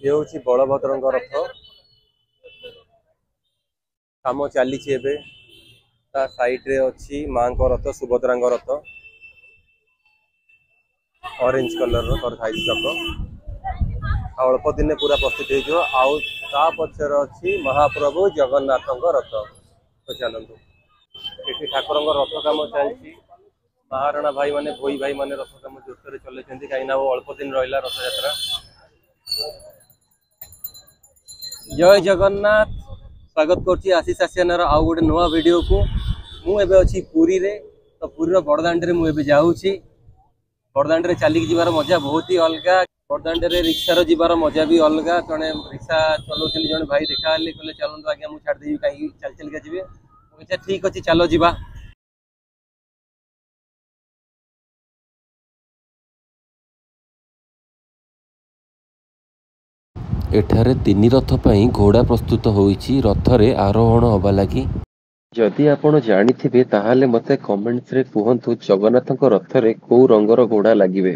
ये हूँ बलभद्र रथ काम चली साइड रे अच्छी माँ रथ सुभद्रा रथ ऑरेंज कलर साइज तक अल्प दिन पूरा प्रस्तुत हो पचर अच्छी महाप्रभु जगन्नाथ रथ। तो चलतु ये ठाकुर रथ काम चलती महाराणा भाई माने भोई भाई माने रथ काम जोर चल कहीं अल्प दिन रहा रथ यात्रा। जय जगन्नाथ स्वागत करछि आशीष आसियानार आउ गोटे नुआ वीडियो को मुझे अच्छी पुरी रे तो पुरीर बड़दाण्ड में मुझे जाऊँगी बड़दाण्ड चलिक जीवार मजा बहुत ही अलग बड़दाण्ड रिक्सार जीवार मजा भी अलग जड़े रिक्सा चलाऊँ जड़े भाई देखा कहले चलते आज्ञा मुझे छाड़देवी कहीं चल चलिका जी अच्छा ठीक अच्छे चलो जीवा। एठारे तीन रथ पाई घोड़ा प्रस्तुत होईची रथरे आरोहण होबा लगी। जदि आपण जानिथिबे ताहाले मते कमेंट्स रे कहंतु जगन्नाथक रथरे को रंगर घोड़ा लागिबे।